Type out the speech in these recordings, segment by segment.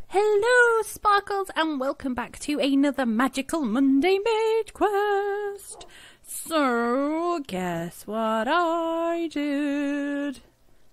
Hello Sparkles and welcome back to another magical Monday Mage Quest. So, guess what I did?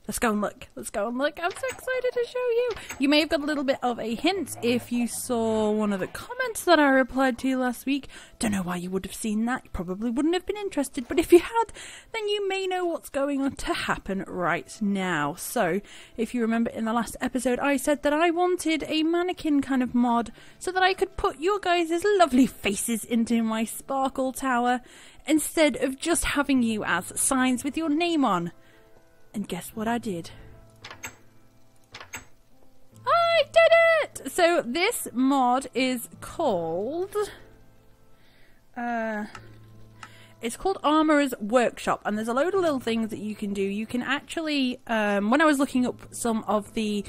Let's go and look. I'm so excited to show you. You may have got a little bit of a hint if you saw one of the comments that I replied to last week. Don't know why you would have seen that. You probably wouldn't have been interested. But if you had, then you may know what's going on to happen right now. So, if you remember in the last episode, I said that I wanted a mannequin kind of mod so that I could put your guys' lovely faces into my sparkle tower instead of just having you as signs with your name on. And guess what I did? I did it! So this mod is called... it's called Armourer's Workshop, and there's a load of little things that you can do. You can actually... when I was looking up some of the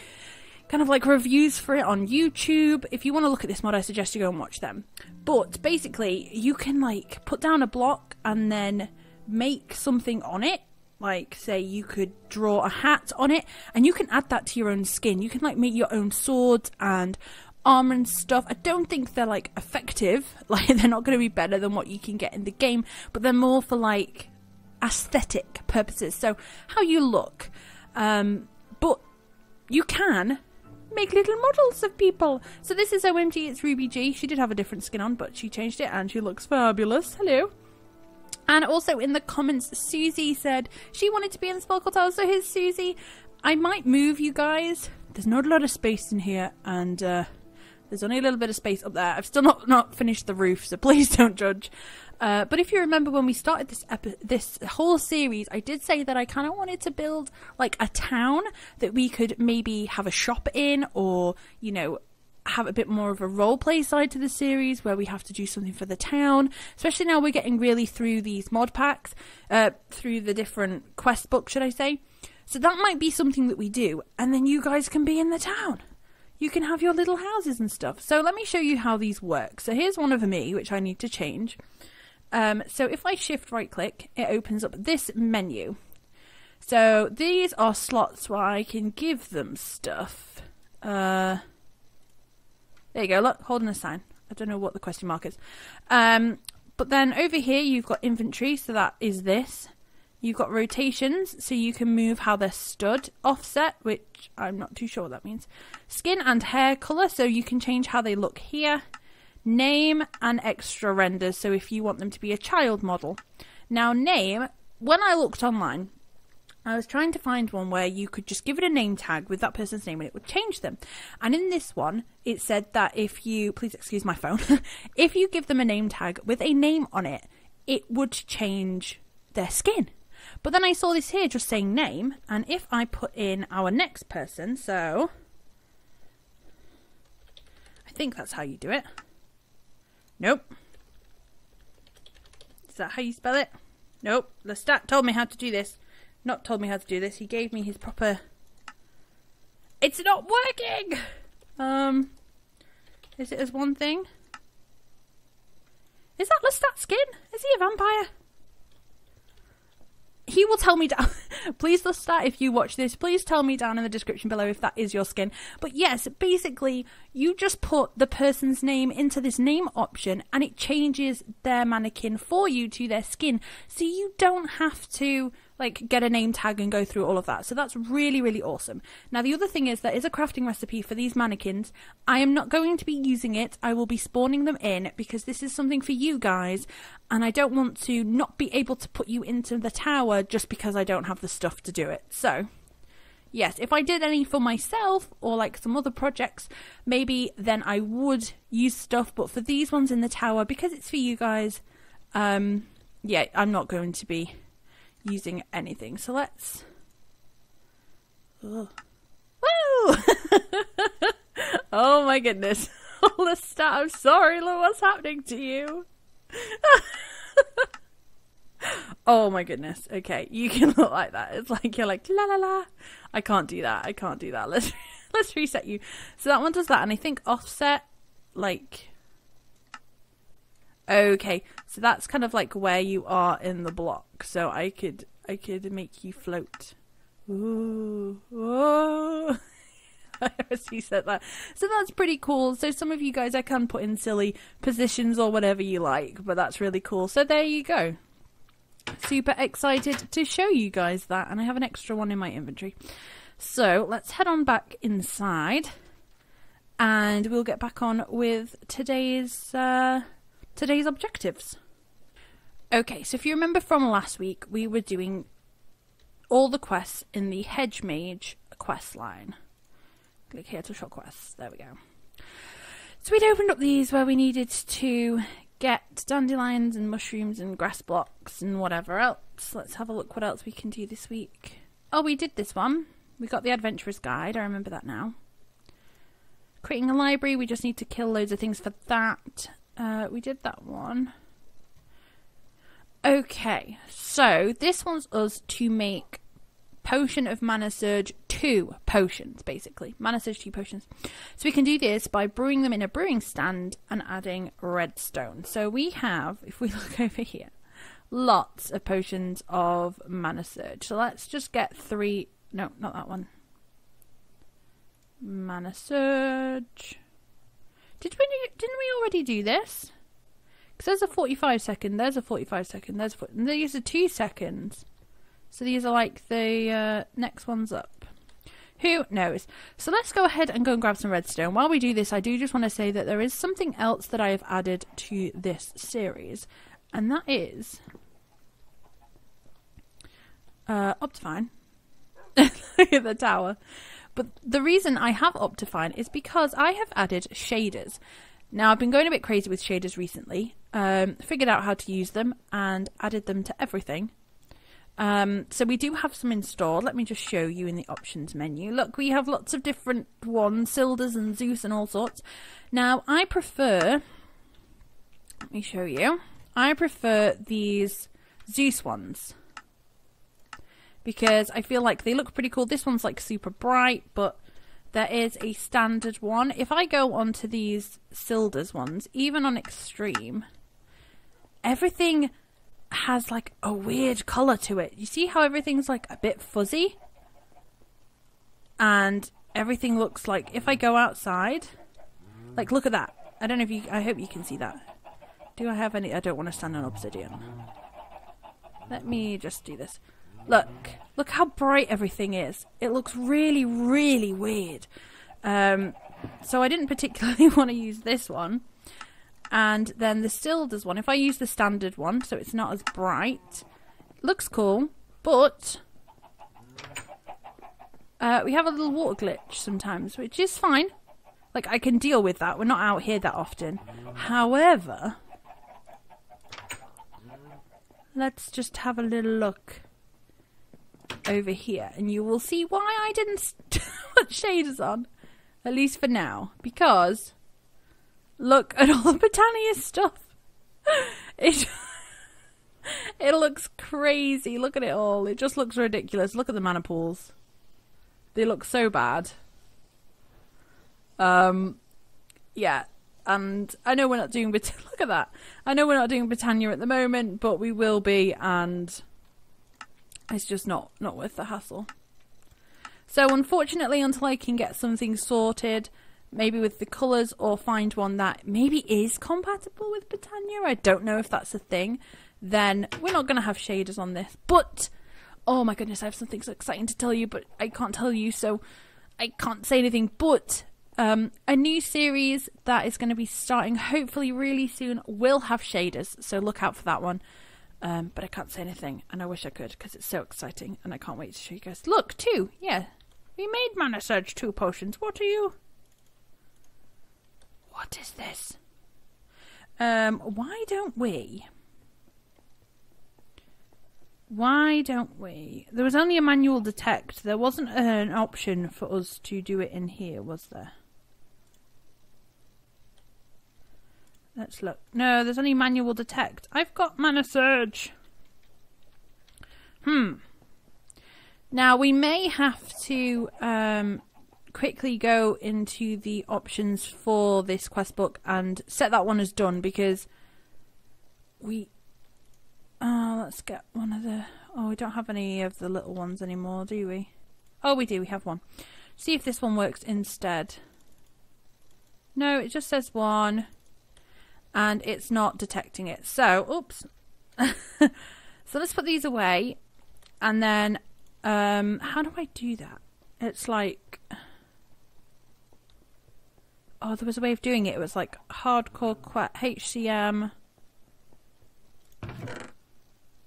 kind of like reviews for it on YouTube, if you want to look at this mod, I suggest you go and watch them. But basically, you can like put down a block and then make something on it. Like, say, you could draw a hat on it, and you can add that to your own skin. You can, like, make your own swords and armor and stuff. I don't think they're, like, effective. Like, they're not going to be better than what you can get in the game, but they're more for, like, aesthetic purposes. So, how you look. But you can make little models of people. So, this is OMG, it's Ruby G. She did have a different skin on, but she changed it, and she looks fabulous. Hello. And also in the comments, Susie said she wanted to be in the Sparkle Tower, so here's Susie. I might move you guys. There's not a lot of space in here, and there's only a little bit of space up there. I've still not finished the roof, so please don't judge. But if you remember when we started this whole series, I did say that I kind of wanted to build like a town that we could maybe have a shop in, or, you know, have a bit more of a roleplay side to the series where we have to do something for the town, especially now we're getting really through these mod packs, through the different quest books, should I say. So that might be something that we do, and then you guys can be in the town. You can have your little houses and stuff. So let me show you how these work. So here's one of me, which I need to change. So if I shift right click, it opens up this menu. So these are slots where I can give them stuff. There you go, look, holding a sign. I don't know what the question mark is. But then over here you've got inventory, so that is this. You've got rotations, so you can move how they're stood. Offset, which I'm not too sure what that means. Skin and hair colour, so you can change how they look here. Name and extra renders, so if you want them to be a child model. Now name, when I looked online, I was trying to find one where you could just give it a name tag with that person's name and it would change them. And in this one, it said that if you, please excuse my phone, if you give them a name tag with a name on it, it would change their skin. But then I saw this here just saying name, and if I put in our next person, so I think that's how you do it. Nope. Is that how you spell it? Nope. Lestat told me how to do this. Not told me how to do this. He gave me his proper... It's not working! Is it as one thing? Is that Lestat's skin? Is he a vampire? He will tell me down. Please, Lestat, if you watch this, please tell me down in the description below if that is your skin. But yes, basically, you just put the person's name into this name option and it changes their mannequin for you to their skin. So you don't have to like get a name tag and go through all of that. So that's really, really awesome. Now, the other thing is there is a crafting recipe for these mannequins. I am not going to be using it. I will be spawning them in because this is something for you guys. And I don't want to not be able to put you into the tower just because I don't have the stuff to do it. So, yes, if I did any for myself or like some other projects, maybe then I would use stuff. But for these ones in the tower, because it's for you guys, yeah, I'm not going to be using anything. So let's... Ugh. Woo! Oh my goodness. Lestat, I'm sorry, look what's happening to you. Oh my goodness. Okay, you can look like that. It's like you're like la la la. I can't do that. I can't do that. Let's reset you. So that one does that, and I think offset, like, okay, so that's kind of like where you are in the block. So I could make you float Ooh, whoa. As you said that. So that's pretty cool. So some of you guys, I can put in silly positions or whatever you like, but that's really cool. So there you go. Super excited to show you guys that, and I have an extra one in my inventory. So let's head on back inside, and we'll get back on with today's objectives. Okay, so if you remember from last week, we were doing all the quests in the Hedge Mage quest line. Click here to short quests. There we go. So we'd opened up these where we needed to get dandelions and mushrooms and grass blocks and whatever else. Let's have a look what else we can do this week. Oh, we did this one. We got the Adventurer's Guide. I remember that now. Creating a library. We just need to kill loads of things for that. We did that one. Okay, so this wants us to make Potion of Mana Surge 2 potions, basically. Mana Surge 2 potions. So we can do this by brewing them in a brewing stand and adding redstone. So we have, if we look over here, lots of potions of Mana Surge. So let's just get 3. No, not that one. Mana Surge. Didn't we already do this? Because there's a 45 second, there's a 45 second, and these are 2 seconds. So these are like the next ones up. Who knows? So let's go ahead and go and grab some redstone. While we do this, I do just want to say that there is something else that I have added to this series. And that is Optifine. Look at the tower. But the reason I have Optifine is because I have added shaders. Now, I've been going a bit crazy with shaders recently. Figured out how to use them and added them to everything. So we do have some installed. Let me just show you in the options menu. Look, we have lots of different ones, Silders and Zeus and all sorts. Now, I prefer... Let me show you. I prefer these Zeus ones, because I feel like they look pretty cool. This one's like super bright, but there is a standard one. If I go onto these Silders ones, even on extreme, everything has like a weird colour to it. You see how everything's like a bit fuzzy? And everything looks like, if I go outside, like look at that. I don't know if you, I hope you can see that. Do I have any? I don't want to stand on obsidian. Let me just do this. Look how bright everything is. It looks really, really weird. So I didn't particularly want to use this one. And then the Silders one, if I use the standard one, so it's not as bright, looks cool, but we have a little water glitch sometimes, which is fine. Like, I can deal with that. We're not out here that often. However, let's just have a little look over here, and you will see why I didn't put shaders on, at least for now, because look at all the Britannia stuff. It looks crazy. Look at it all. It just looks ridiculous. Look at the mana pools. They look so bad. Yeah, and I know we're not doing look at that. I know we're not doing Britannia at the moment, but we will be, and it's just not worth the hassle. So unfortunately, until I can get something sorted, maybe with the colours, or find one that maybe is compatible with Britannia, I don't know if that's a thing, then we're not going to have shaders on this. But, oh my goodness, I have something so exciting to tell you, but I can't tell you, so I can't say anything. But a new series that is going to be starting hopefully really soon will have shaders, so look out for that one. But I can't say anything, and I wish I could, because it's so exciting, and I can't wait to show you guys. Look, 2, yeah, we made Mana Surge 2 potions. What are you? What is this? Why don't we? There was only a manual detect. There wasn't an option for us to do it in here, was there? Let's look. No, there's only manual detect. I've got Mana Surge. Now, we may have to quickly go into the options for this quest book and set that one as done, because we... let's get one of the... Oh, we don't have any of the little ones anymore, do we? Oh, we do. We have one. See if this one works instead. No, it just says 1. And it's not detecting it. So, oops. So let's put these away. And then, how do I do that? It's like... Oh, there was a way of doing it. It was like hardcore HCM.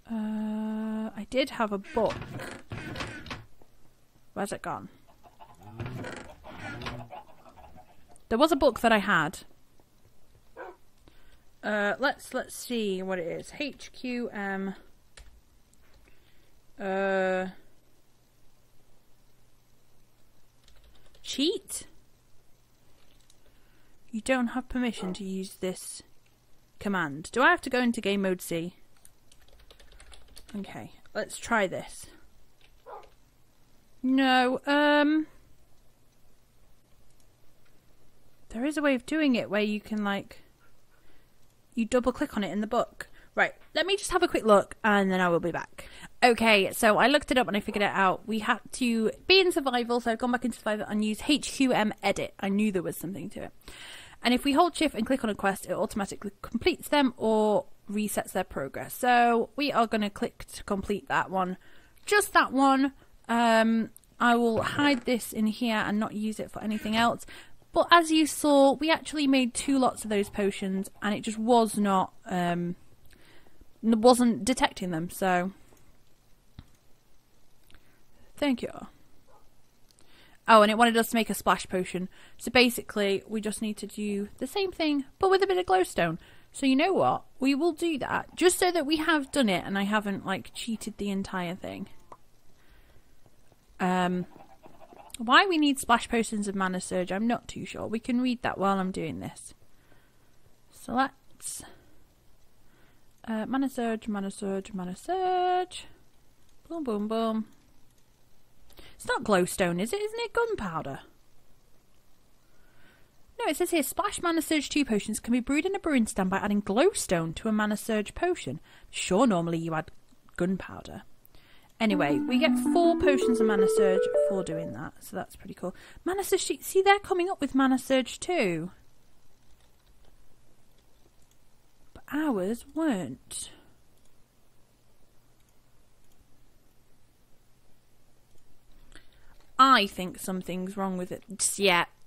I did have a book. Where's it gone? There was a book that I had. Let's see what it is. HQM. Cheat? You don't have permission to use this command. Do I have to go into game mode C? Okay, let's try this. No, there is a way of doing it where you can, like, you double click on it in the book. Right, let me just have a quick look and then I will be back. Okay, so I looked it up and I figured it out. We had to be in survival, so I've gone back into survival and used HQM edit. I knew there was something to it. And if we hold shift and click on a quest, it automatically completes them or resets their progress. So we are going to click to complete that one. Just that one. I will hide this in here and not use it for anything else. But as you saw, we actually made 2 lots of those potions and it just was not, wasn't detecting them. So thank you. Oh, and it wanted us to make a splash potion. So basically, we just need to do the same thing, but with a bit of glowstone. So you know what? We will do that, just so that we have done it and I haven't, like, cheated the entire thing. Why we need splash potions of mana surge, I'm not too sure. We can read that while I'm doing this. So let's... mana surge, mana surge, mana surge. Boom, boom, boom. It's not glowstone, is it? Isn't it gunpowder? No, it says here, splash mana surge 2 potions can be brewed in a brewing stand by adding glowstone to a mana surge potion. Sure, normally you add gunpowder. Anyway, we get 4 potions of mana surge for doing that, so that's pretty cool. Mana surge, see, they're coming up with mana surge too. But ours weren't. I think something's wrong with it.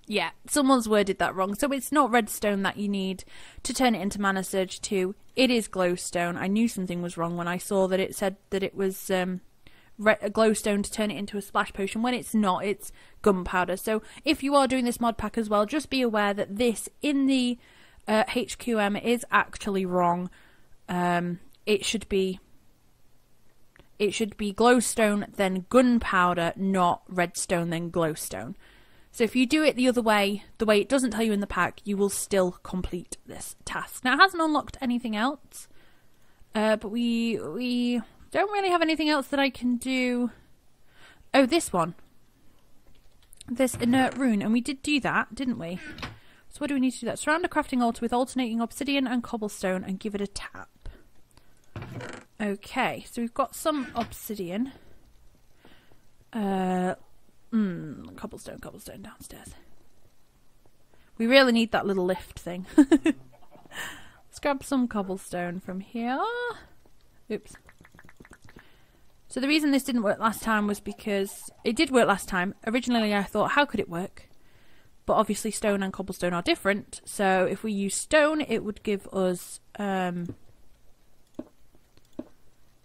Yeah, someone's worded that wrong. So it's not redstone that you need to turn it into mana surge 2. It is glowstone. I knew something was wrong when I saw that it said that it was glowstone to turn it into a splash potion, when it's not. It's gunpowder. So if you are doing this mod pack as well, just be aware that this in the HQM is actually wrong. It should be glowstone, then gunpowder, not redstone, then glowstone. So if you do it the other way, the way it doesn't tell you in the pack, you will still complete this task. Now, it hasn't unlocked anything else, but we don't really have anything else that I can do. Oh, this one. This inert rune, and we did do that, didn't we? So what do we need to do that? Surround a crafting altar with alternating obsidian and cobblestone and give it a tap. Okay, so we've got some obsidian. Cobblestone downstairs. We really need that little lift thing. Let's grab some cobblestone from here. Oops. So the reason this didn't work last time was because it did work last time. Originally I thought, how could it work? But obviously stone and cobblestone are different. So if we use stone, it would give us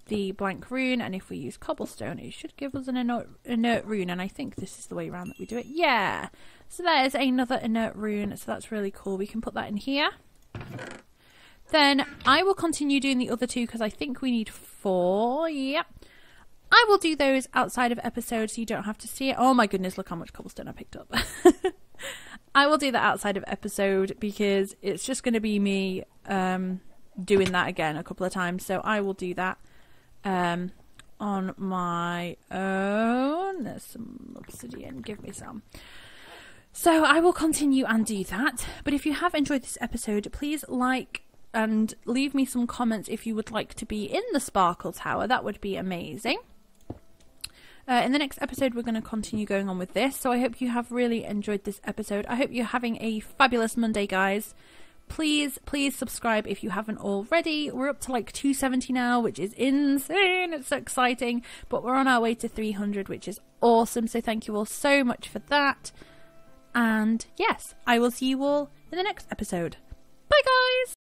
the blank rune, and if we use cobblestone it should give us an inert rune, and I think this is the way around that we do it. Yeah, so there's another inert rune, so that's really cool. We can put that in here. Then I will continue doing the other 2 because I think we need 4. Yep, I will do those outside of episodes so you don't have to see it. Oh my goodness, look how much cobblestone I picked up. I will do that outside of episode because it's just going to be me doing that again a couple of times, so I will do that on my own. There's some obsidian, give me some. So I will continue and do that. But if you have enjoyed this episode, please like and leave me some comments if you would like to be in the Sparkle Tower. That would be amazing. In the next episode, we're going to continue going on with this. So I hope you have really enjoyed this episode. I hope you're having a fabulous Monday, guys. Please subscribe if you haven't already. We're up to like 270 now, which is insane. It's so exciting. But we're on our way to 300, which is awesome. So thank you all so much for that. And yes, I will see you all in the next episode. Bye, guys!